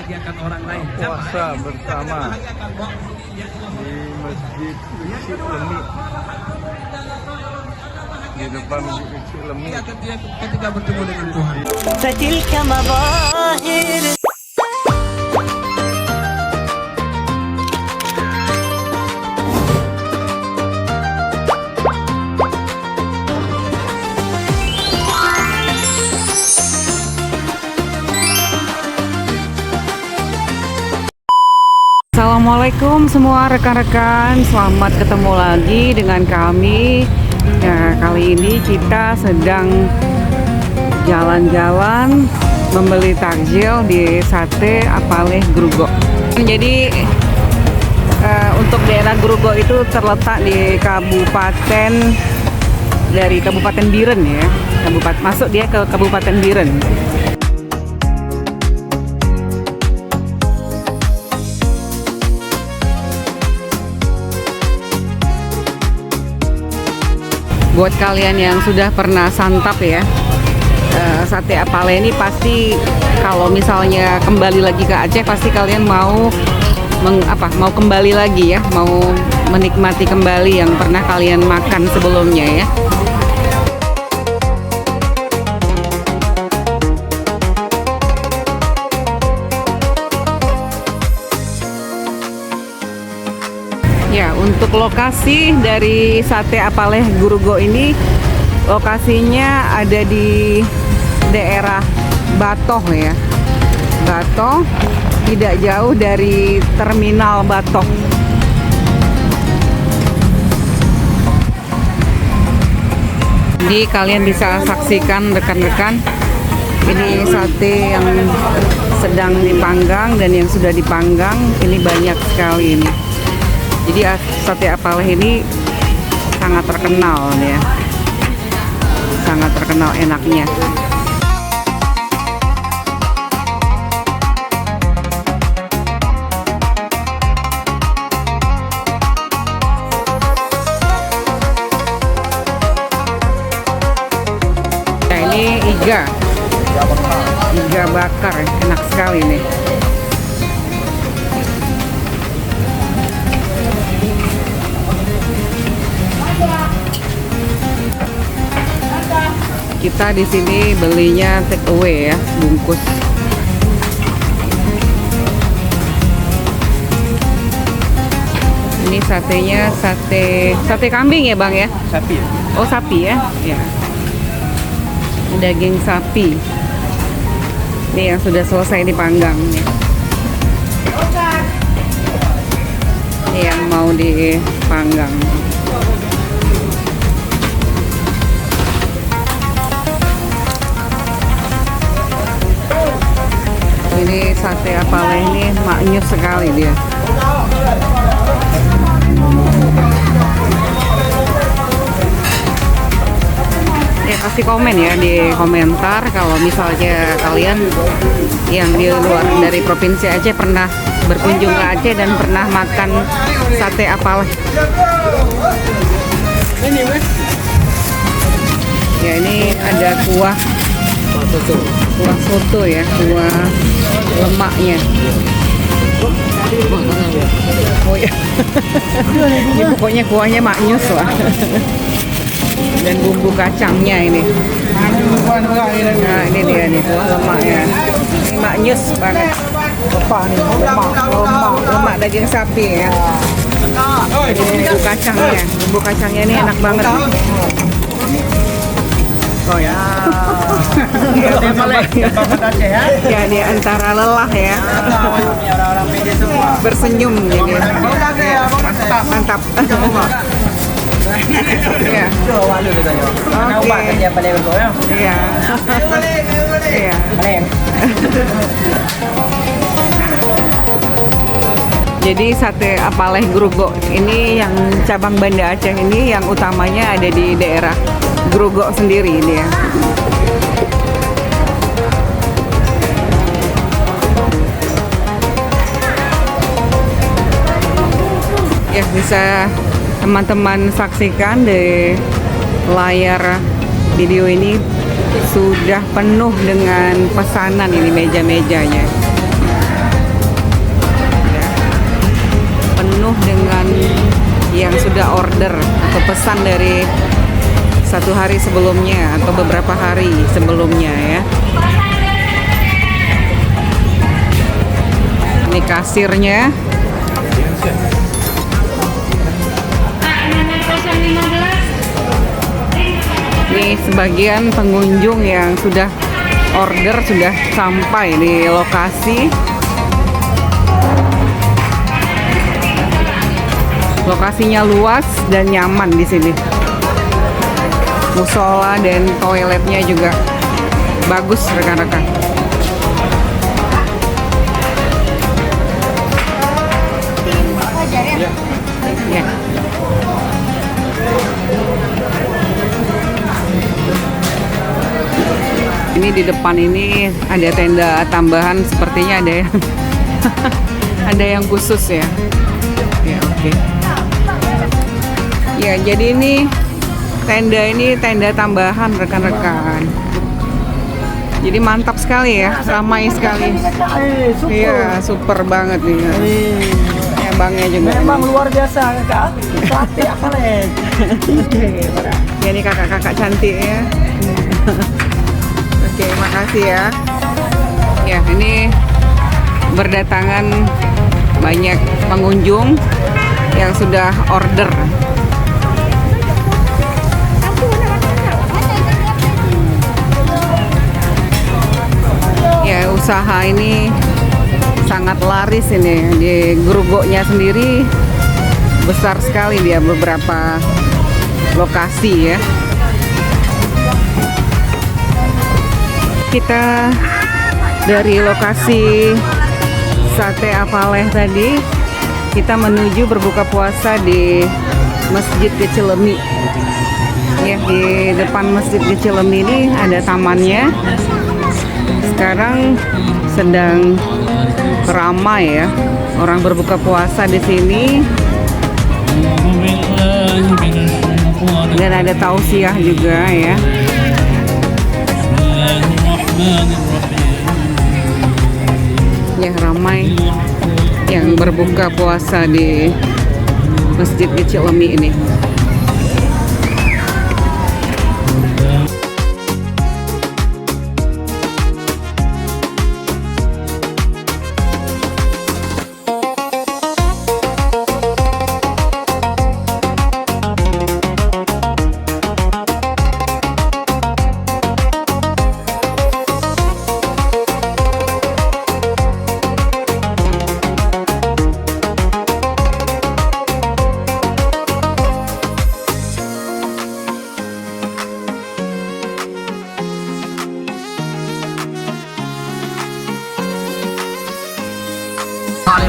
membahagiakan orang lain. Puasa bersama di Masjid Kecil Lemi, di depan Masjid Kecil Lemi. Ketika bertemu dengan Tuhan. فتلك مظاهر. Assalamualaikum semua rekan-rekan, selamat ketemu lagi dengan kami. Nah, kali ini kita sedang jalan-jalan membeli takjil di Sate Apaleh Grogol. Jadi untuk daerah Grogol itu terletak di Kabupaten Biren ya. Masuk dia ke Kabupaten Biren. Buat kalian yang sudah pernah santap ya, Sate Apaleh ini pasti kalau misalnya kembali lagi ke Aceh pasti kalian mau kembali lagi ya, mau menikmati kembali yang pernah kalian makan sebelumnya ya. Ya, untuk lokasi dari Sate Apaleh Grogol ini, lokasinya ada di daerah Batoh ya. Batoh, tidak jauh dari terminal Batoh. Jadi kalian bisa saksikan rekan-rekan, ini sate yang sedang dipanggang dan yang sudah dipanggang, ini banyak sekali ini. Jadi Sate Apaleh ini sangat terkenal ya, sangat terkenal enaknya. Nah, ini iga bakar, enak sekali nih. Kita di sini belinya take away ya, bungkus. Ini satenya sate kambing ya, Bang ya? Sapi. Oh, sapi ya? Ya. Daging sapi. Ini yang sudah selesai dipanggang ya. Ini yang mau dipanggang. Ini Sate Apaleh ini maknyus sekali dia. Ya, pasti komen ya di komentar kalau misalnya kalian yang di luar dari provinsi Aceh pernah berkunjung ke Aceh dan pernah makan Sate Apaleh. Ya, ini ada kuah soto ya, kuah lemaknya. Oh ya, ini pokoknya kuahnya maknyus lah. Dan bumbu kacangnya ini. Nah, ini dia nih kuah lemaknya. Ini maknyus banget. Lemak daging sapi ya. Jadi bumbu kacangnya ini enak banget. Oh ya. Ya, di antara lelah ya. Bersenyum jadi. Mantap. Ya. Oke. Iya. Iya. Jadi Sate Apaleh Grogol ini yang cabang Banda Aceh ini yang utamanya ada di daerah Grogol sendiri ini ya. Ya, bisa teman-teman saksikan di layar video ini sudah penuh dengan pesanan ini meja-mejanya. peningkatan dari satu hari sebelumnya atau beberapa hari sebelumnya ya. Ini kasirnya. Ini sebagian pengunjung yang sudah order sudah sampai di lokasi. Lokasinya luas dan nyaman di sini. Musola dan toiletnya juga bagus rekan-rekan. Ya. Ini di depan ini ada tenda tambahan, sepertinya ada yang ada yang khusus ya. Ya, oke. Ya, jadi ini tenda tambahan rekan-rekan. Jadi mantap sekali ya, ramai sekali. Iya, super banget nih. Ya, bangnya juga. Memang luar biasa kak. Sate apalagi. Ya, ini kakak-kakak cantik ya. Oke, makasih ya. Ya, ini berdatangan banyak pengunjung yang sudah order. Ya, usaha ini sangat laris ini. Di Grogoknya sendiri besar sekali dia, beberapa lokasi ya. Kita dari lokasi Sate Apaleh tadi, kita menuju berbuka puasa di Masjid Kecilemi. Ya, di depan Masjid Kecilemi ini ada tamannya. Sekarang sedang ramai ya, orang berbuka puasa di sini. Dan ada tausiah juga ya. Ya, ramai yang berbuka puasa di Masjid Kecilemi ini.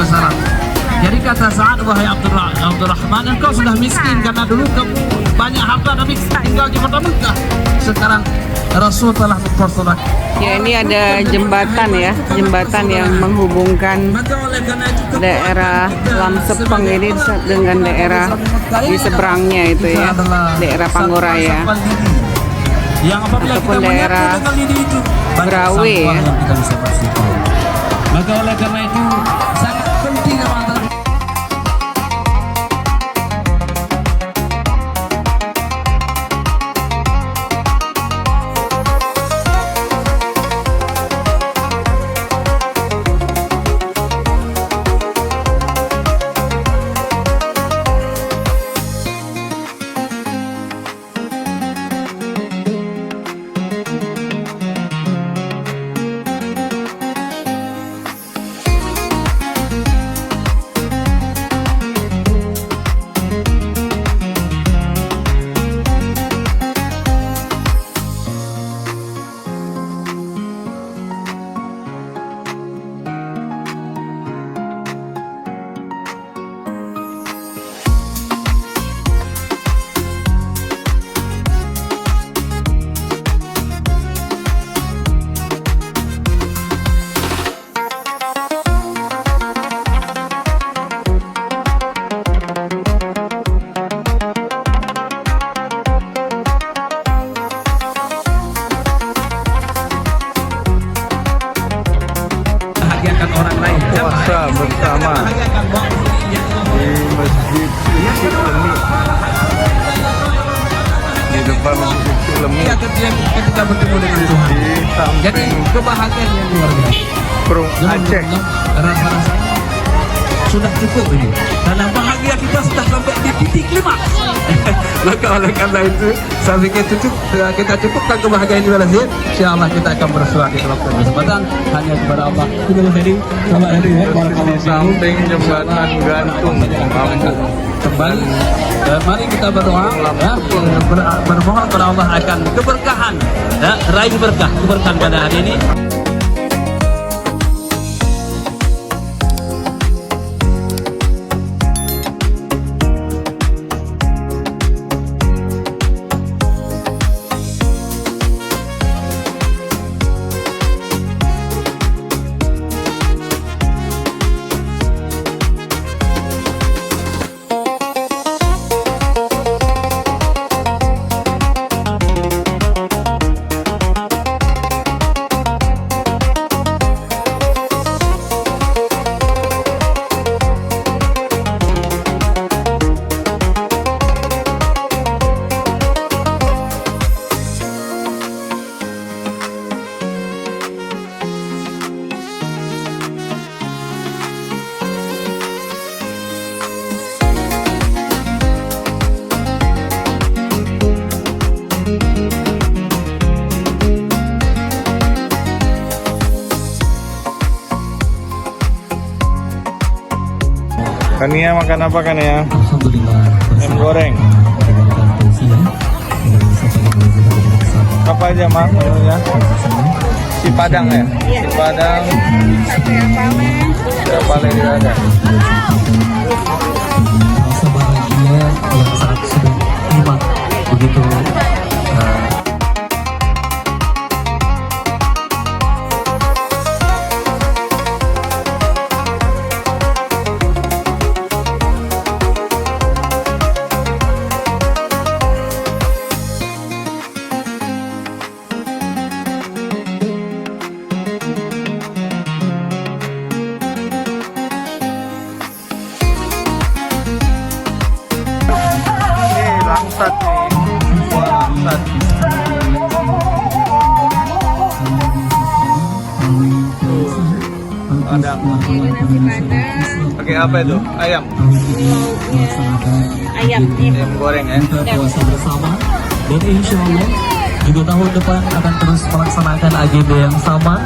Wasallam. Jadi kata Sa'ad, wahai Abdurrahman, engkau sudah miskin karena dulu kamu banyak harta dan tinggal di kota Mekah. Sekarang Rasul telah mempersolak. Ya, ini ada jembatan ya, jembatan yang menghubungkan daerah Lamsepeng ini dengan daerah di seberangnya itu ya, daerah Panguraya ataupun daerah Brawe ya. Maka oleh karena itu sangat penting antara orang lain. Puasa bersama di Masjid Kecilemi. depan Masjid Kecil Lemik. Iya, ketika bertemu dengan Tuhan. Di Jadi samping kebahagiaan yang luar biasa. Perung Aceh. Rasanya sudah cukup ini, karena bahagia kita sudah sampai di titik klimaks. Maka oleh karena itu saya pikir kita cukupkan kebahagiaan di mana sih. Insyaallah kita akan bersua di dalam kesempatan hanya kepada Allah. Terima kasih sama Eri ya. Di samping jembatan gantung lampu. Kembali mari kita berdoa ya, bermohon kepada Allah akan keberkahan ya, raih keberkahan pada hari ini. Kania makan apa Kania? Alhamdulillah. Ayam goreng. Apa aja mak menunya? Si Padang ya? Si Padang. Sate Pale juga ada. Rasa bahagia yang sangat sudah nikmat begitu. Langsat nih. Wah, langsat. Padang. Pakai apa itu? Ayam. Ayam. Ayam goreng ya. Kita puasa bersama dan insya Allah juga tahun depan akan terus melaksanakan agenda yang sama.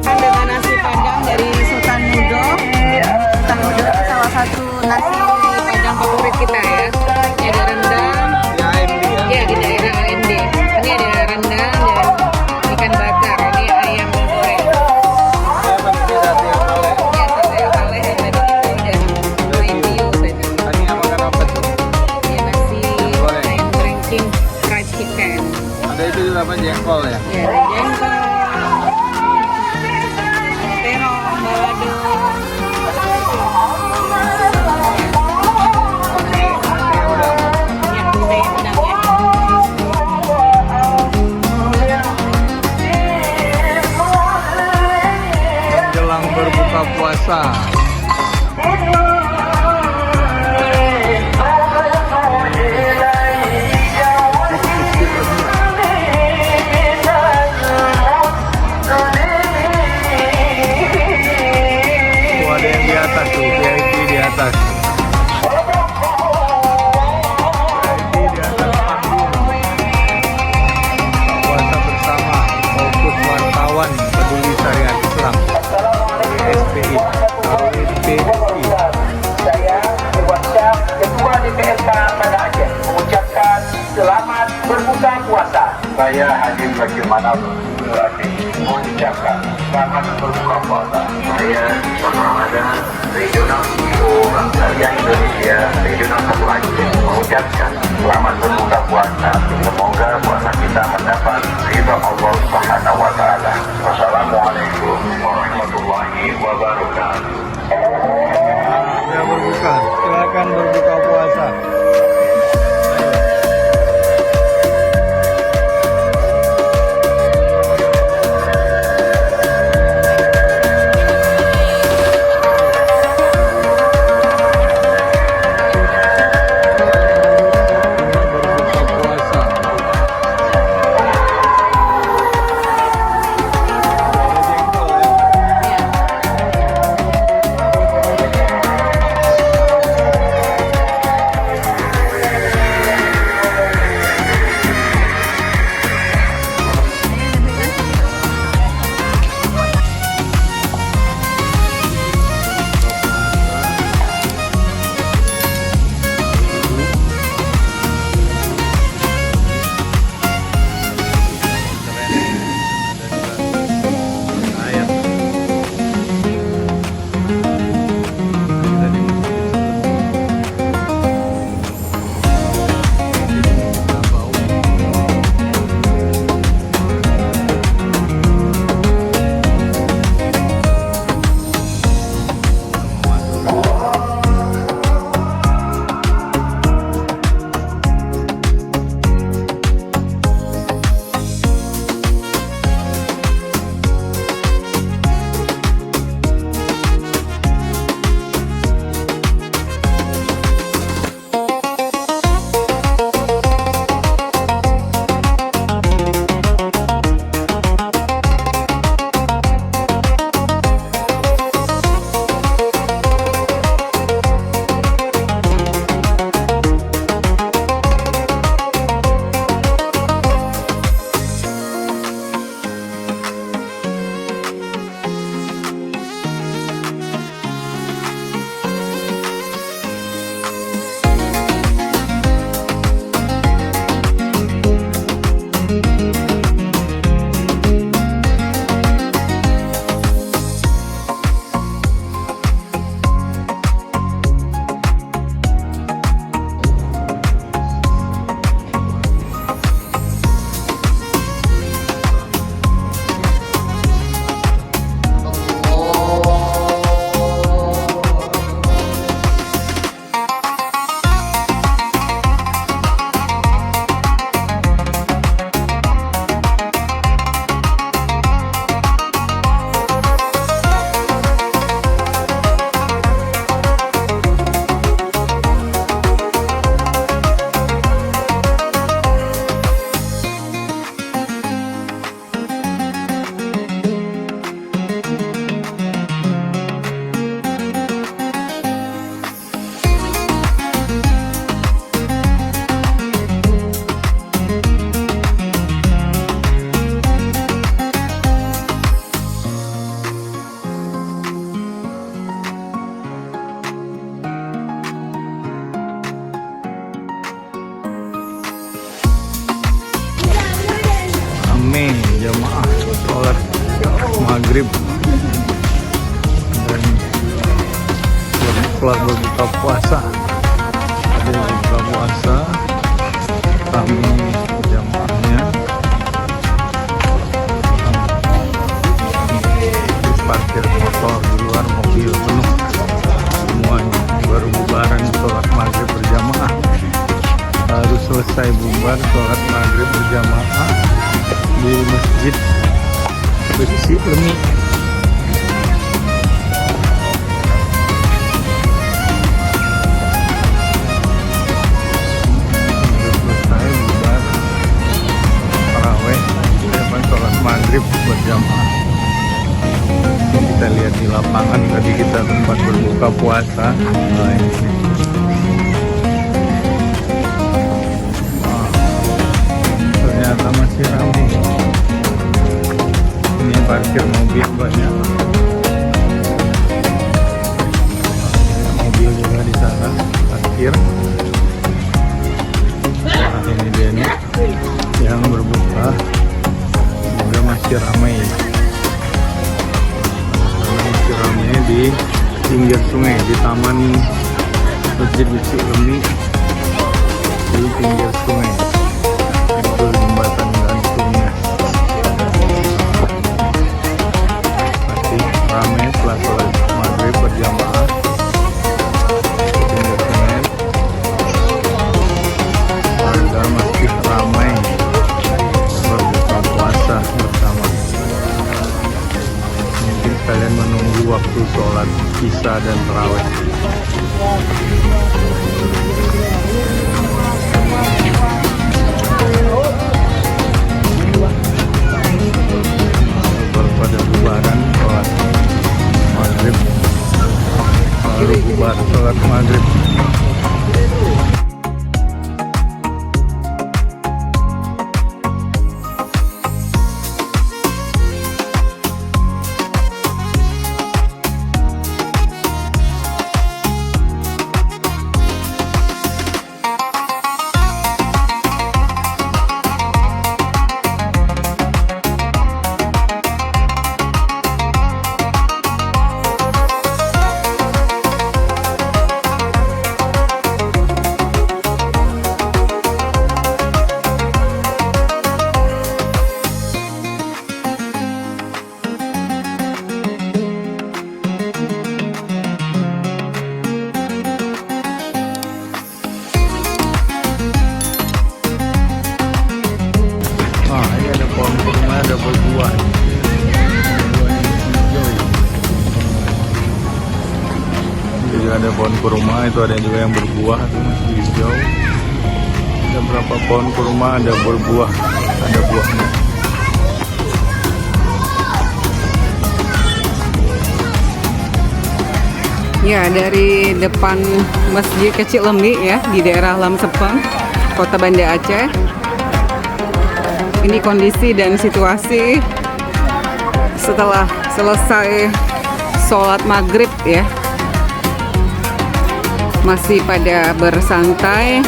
Dengan nasi padang dari Sultan Mudo. Sultan Mudo itu salah satu nasi padang favorit kita ya. Ini ada rendang. Di AMD ya. Ya di daerah AMD. Ini ada rendang dan ikan bakar. Ini ayam goreng. Apa sih sate Pale? Ya sate pale yang tadi kita udah review tadi. Kania makan apa tuh? Ini nasi Goreng. ayam goreng king fried chicken. Ada itu juga apa jengkol ya? Ya ada jengkol. Terong, balado. Ya udah. Ya, saya udang ya. Jelang berbuka puasa. bagaimanapun berarti mengucapkan selamat berbuka puasa. Saya Ramadan Regional CEO Bank Indonesia Regional 1 Aceh mengucapkan selamat berbuka puasa. Semoga puasa kita mendapat ridha Allah Subhanahu wa taala. Wassalamualaikum warahmatullahi wabarakatuh. Ya berbuka, silakan berbuka puasa. Jamaah sholat maghrib dan setelah berbuka puasa, ada buka puasa kami jamaahnya parkir motor di luar, mobil penuh semuanya. Baru bubaran sholat maghrib berjamaah, baru selesai bubar sholat maghrib berjamaah di Masjid Besi Lemi. Selesai bubar tarawih, sholat maghrib berjamaah. Kita lihat di lapangan tadi kita tempat berbuka puasa. Nah, ini. Ternyata masih ramai. Ini parkir mobil banyak. Mobil juga di sana parkir. Nah, ini dia nih yang berbuka. masih ramai. Masih ramai di pinggir sungai, di taman Masjid Kecil Lemi di pinggir sungai. Itu jembatan gantungnya. Masih ramai setelah sholat maghrib berjamaah. Pinggir sungai. Warga masih ramai berbuka puasa bersama. Mungkin kalian menunggu waktu sholat isya dan tarawih. Baru pada bubaran sholat maghrib. Baru bubar sholat maghrib. Ini ada pohon kurma, ada berbuah. Jadi ada pohon kurma, itu ada juga yang berbuah, itu masih hijau. Ada berapa pohon kurma, ada berbuah, ada buahnya. Ya, dari depan Masjid Kecil Lemi ya di daerah Lam Sepeng, Kota Banda Aceh. Ini kondisi dan situasi setelah selesai sholat maghrib ya. Masih pada bersantai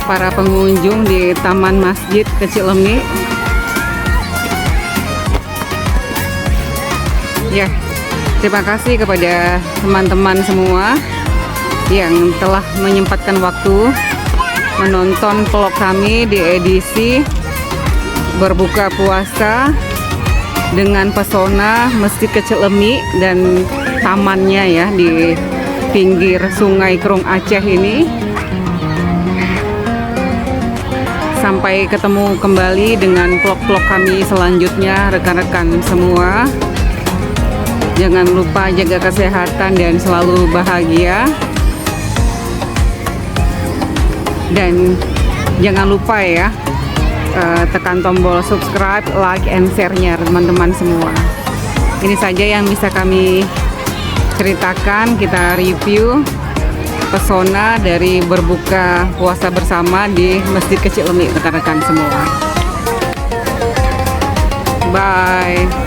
para pengunjung di Taman Masjid Kecil Lemi. Ya, terima kasih kepada teman-teman semua yang telah menyempatkan waktu menonton vlog kami di edisi berbuka puasa dengan pesona Masjid Kecil Lemi dan tamannya ya di pinggir Sungai Krung Aceh ini. Sampai ketemu kembali dengan vlog-vlog kami selanjutnya rekan-rekan semua. Jangan lupa jaga kesehatan dan selalu bahagia. Dan jangan lupa ya, tekan tombol subscribe, like, and share-nya teman-teman semua. Ini saja yang bisa kami ceritakan, kita review pesona dari berbuka puasa bersama di Masjid Kecil Lemi rekan-rekan semua. Bye.